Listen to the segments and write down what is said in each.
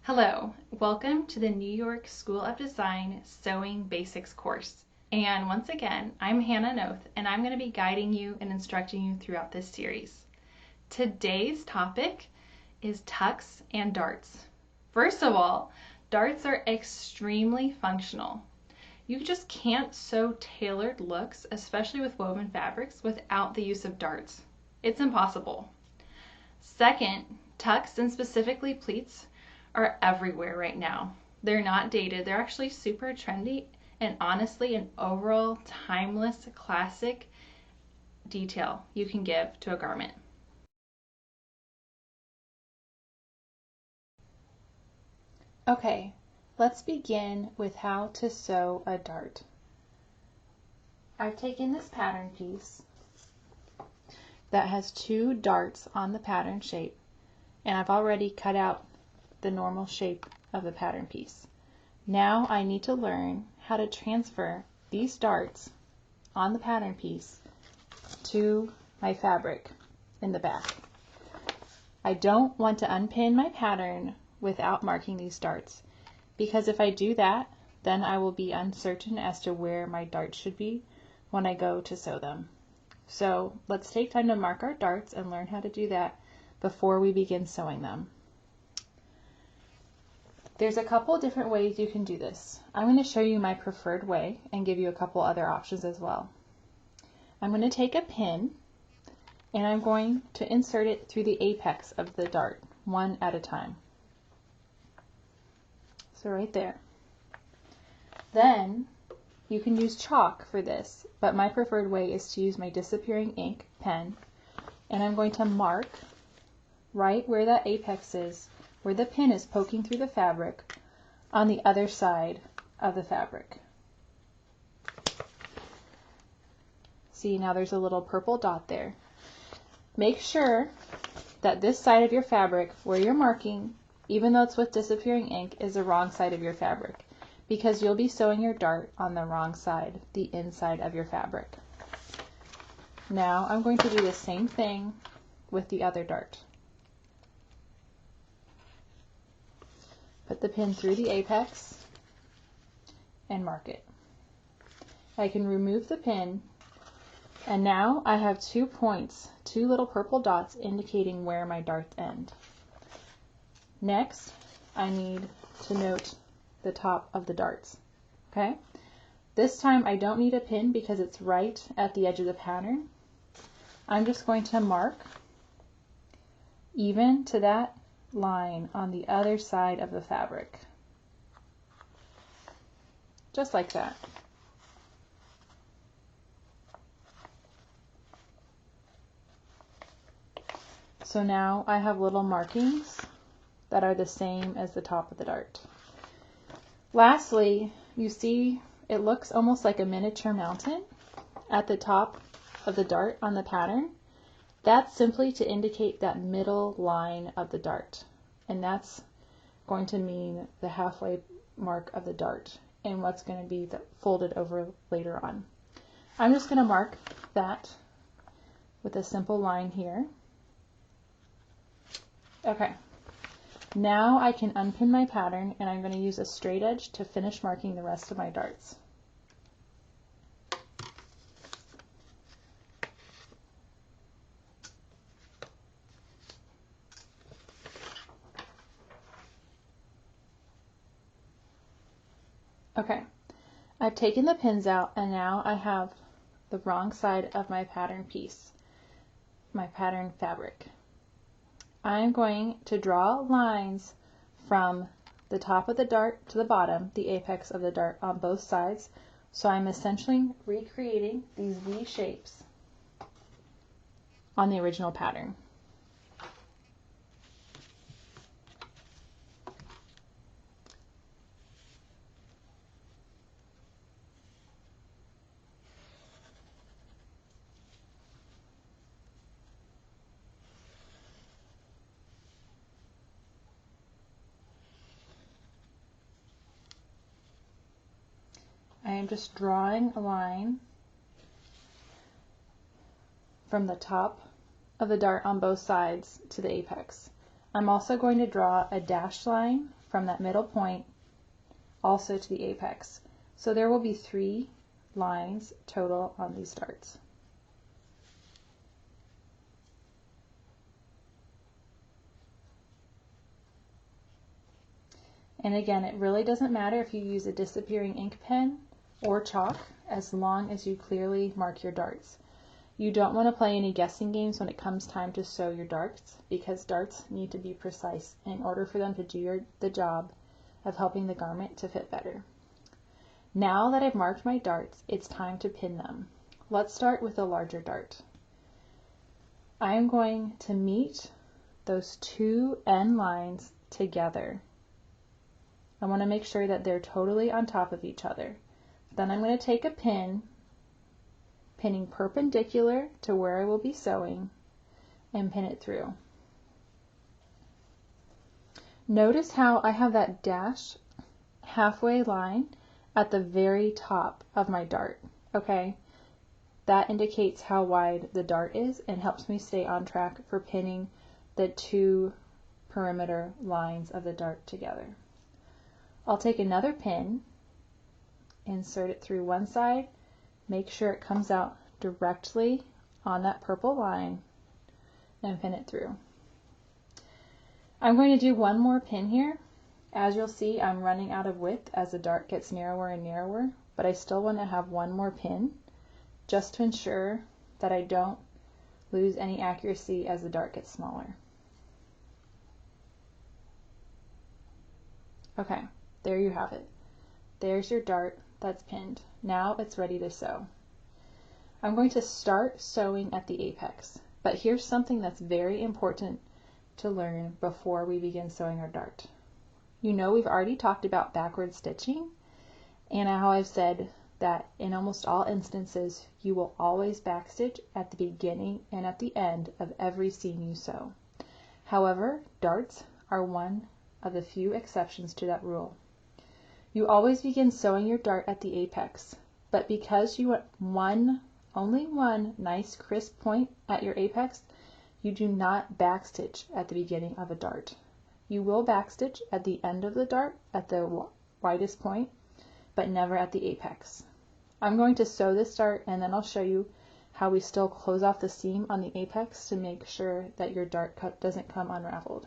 Hello, welcome to the New York School of Design Sewing Basics course. And once again, I'm Hannah Noth, and I'm going to be guiding you and instructing you throughout this series. Today's topic is tucks and darts. First of all, darts are extremely functional. You just can't sew tailored looks, especially with woven fabrics, without the use of darts. It's impossible. Second, tucks and specifically pleats are everywhere right now. They're not dated, they're actually super trendy and honestly an overall timeless classic detail you can give to a garment. Okay, let's begin with how to sew a dart. I've taken this pattern piece that has two darts on the pattern shape, and I've already cut out the normal shape of the pattern piece. Now I need to learn how to transfer these darts on the pattern piece to my fabric in the back. I don't want to unpin my pattern without marking these darts, because if I do that, then I will be uncertain as to where my darts should be when I go to sew them. So let's take time to mark our darts and learn how to do that before we begin sewing them. There's a couple different ways you can do this. I'm going to show you my preferred way and give you a couple other options as well. I'm going to take a pin and I'm going to insert it through the apex of the dart, one at a time. So right there. Then you can use chalk for this, but my preferred way is to use my disappearing ink pen, and I'm going to mark right where that apex is, where the pin is poking through the fabric, on the other side of the fabric. See, now there's a little purple dot there. Make sure that this side of your fabric where you're marking, even though it's with disappearing ink, is the wrong side of your fabric, because you'll be sewing your dart on the wrong side, the inside of your fabric. Now I'm going to do the same thing with the other dart. Put the pin through the apex and mark it. I can remove the pin, and now I have 2 points, 2 little purple dots indicating where my darts end. Next, I need to note the top of the darts. Okay? This time I don't need a pin because it's right at the edge of the pattern. I'm just going to mark even to that line on the other side of the fabric. Just like that. So now I have little markings that are the same as the top of the dart. Lastly, you see it looks almost like a miniature mountain at the top of the dart on the pattern. That's simply to indicate that middle line of the dart, and that's going to mean the halfway mark of the dart and what's going to be folded over later on. I'm just going to mark that with a simple line here. Okay, now I can unpin my pattern, and I'm going to use a straight edge to finish marking the rest of my darts. Okay, I've taken the pins out, and now I have the wrong side of my pattern piece, my pattern fabric. I'm going to draw lines from the top of the dart to the bottom, the apex of the dart, on both sides. So I'm essentially recreating these V shapes on the original pattern. I am just drawing a line from the top of the dart on both sides to the apex. I'm also going to draw a dashed line from that middle point also to the apex. So there will be 3 lines total on these darts. And again, it really doesn't matter if you use a disappearing ink pen or chalk, as long as you clearly mark your darts. You don't want to play any guessing games when it comes time to sew your darts, because darts need to be precise in order for them to do the job of helping the garment to fit better. Now that I've marked my darts, it's time to pin them. Let's start with a larger dart. I am going to meet those 2 end lines together. I want to make sure that they're totally on top of each other. Then I'm going to take a pin, pinning perpendicular to where I will be sewing, and pin it through. Notice how I have that dashed halfway line at the very top of my dart, okay? That indicates how wide the dart is and helps me stay on track for pinning the 2 perimeter lines of the dart together. I'll take another pin, insert it through one side, make sure it comes out directly on that purple line, and pin it through. I'm going to do one more pin here. As you'll see, I'm running out of width as the dart gets narrower and narrower, but I still want to have one more pin just to ensure that I don't lose any accuracy as the dart gets smaller. Okay, there you have it. There's your dart that's pinned. Now it's ready to sew. I'm going to start sewing at the apex, but here's something that's very important to learn before we begin sewing our dart. You know, we've already talked about backward stitching and how I've said that in almost all instances you will always backstitch at the beginning and at the end of every seam you sew. However, darts are one of the few exceptions to that rule. You always begin sewing your dart at the apex, but because you want only one nice crisp point at your apex, you do not backstitch at the beginning of a dart. You will backstitch at the end of the dart at the widest point, but never at the apex. I'm going to sew this dart and then I'll show you how we still close off the seam on the apex to make sure that your dart cut doesn't come unraveled.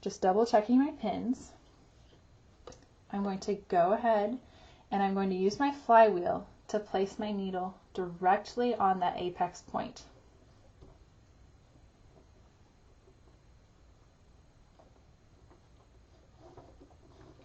Just double checking my pins. I'm going to go ahead and I'm going to use my flywheel to place my needle directly on that apex point.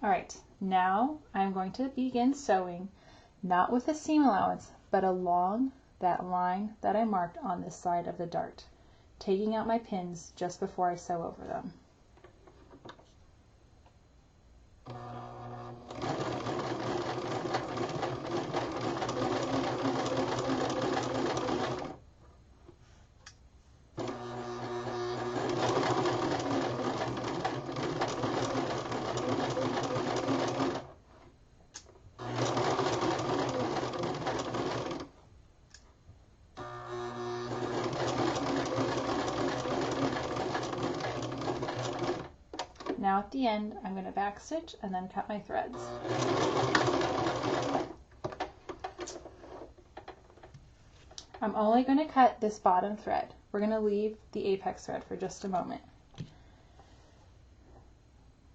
Alright, now I'm going to begin sewing, not with a seam allowance, but along that line that I marked on this side of the dart, taking out my pins just before I sew over them. Now at the end, I'm going to backstitch and then cut my threads. I'm only going to cut this bottom thread. We're going to leave the apex thread for just a moment.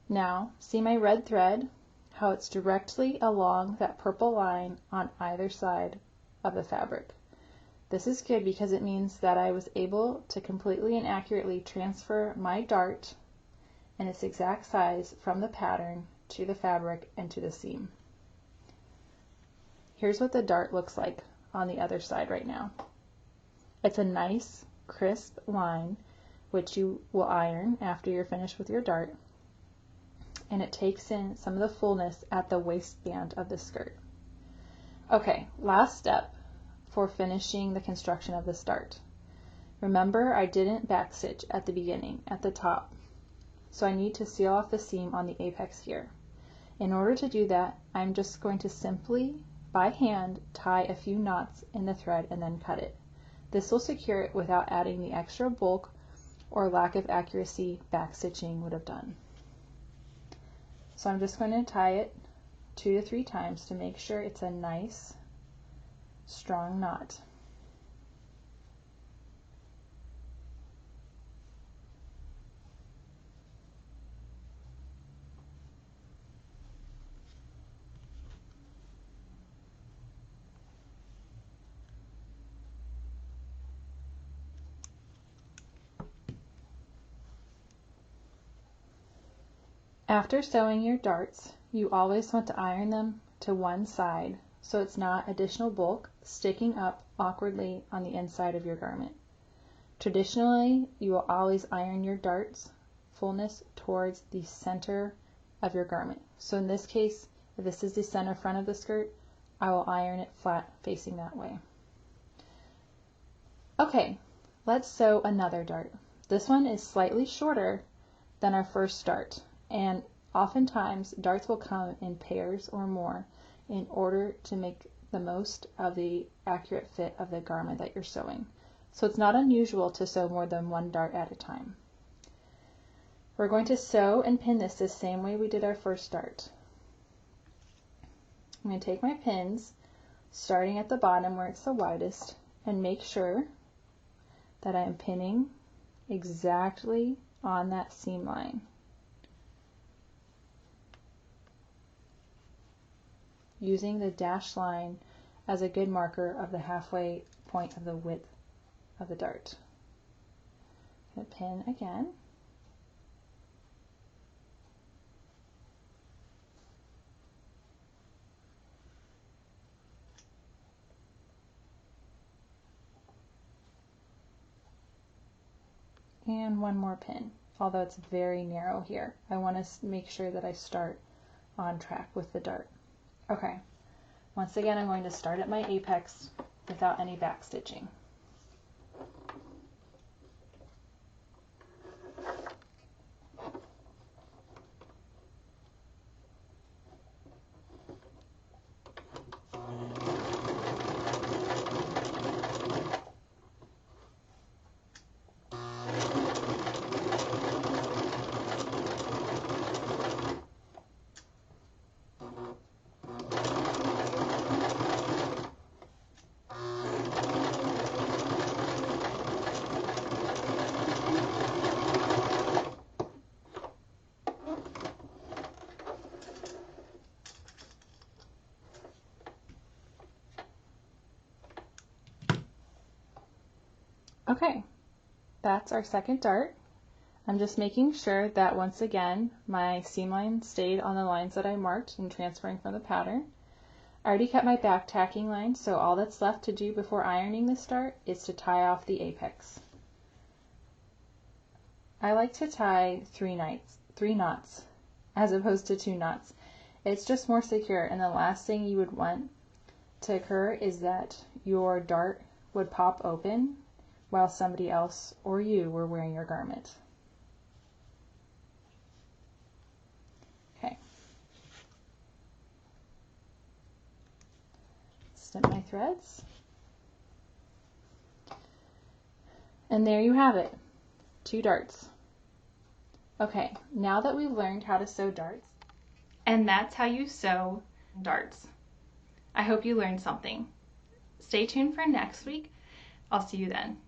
Now, see my red thread, how it's directly along that purple line on either side of the fabric. This is good because it means that I was able to completely and accurately transfer my dart and its exact size from the pattern to the fabric and to the seam. Here's what the dart looks like on the other side right now. It's a nice crisp line which you will iron after you're finished with your dart, and it takes in some of the fullness at the waistband of the skirt. Okay, last step for finishing the construction of this dart. Remember, I didn't backstitch at the beginning, at the top. So I need to seal off the seam on the apex here. In order to do that, I'm just going to simply, by hand, tie a few knots in the thread and then cut it. This will secure it without adding the extra bulk or lack of accuracy backstitching would have done. So I'm just going to tie it 2 to 3 times to make sure it's a nice, strong knot. After sewing your darts, you always want to iron them to one side so it's not additional bulk sticking up awkwardly on the inside of your garment. Traditionally, you will always iron your darts fullness towards the center of your garment. So in this case, if this is the center front of the skirt, I will iron it flat facing that way. Okay, let's sew another dart. This one is slightly shorter than our first dart, and oftentimes darts will come in pairs or more in order to make the most of the accurate fit of the garment that you're sewing. So it's not unusual to sew more than one dart at a time. We're going to sew and pin this the same way we did our first dart. I'm going to take my pins, starting at the bottom where it's the widest, and make sure that I am pinning exactly on that seam line. Using the dashed line as a good marker of the halfway point of the width of the dart. I'm going to pin again. And one more pin, although it's very narrow here. I want to make sure that I start on track with the dart. Okay, once again I'm going to start at my apex without any back stitching. Okay, that's our second dart. I'm just making sure that once again my seam line stayed on the lines that I marked in transferring from the pattern. I already cut my back tacking line, so all that's left to do before ironing this dart is to tie off the apex. I like to tie three knots as opposed to 2 knots. It's just more secure, and the last thing you would want to occur is that your dart would pop open while somebody else or you were wearing your garment. Okay. Snip my threads. And there you have it, 2 darts. Okay, now that we've learned how to sew darts, and that's how you sew darts. I hope you learned something. Stay tuned for next week. I'll see you then.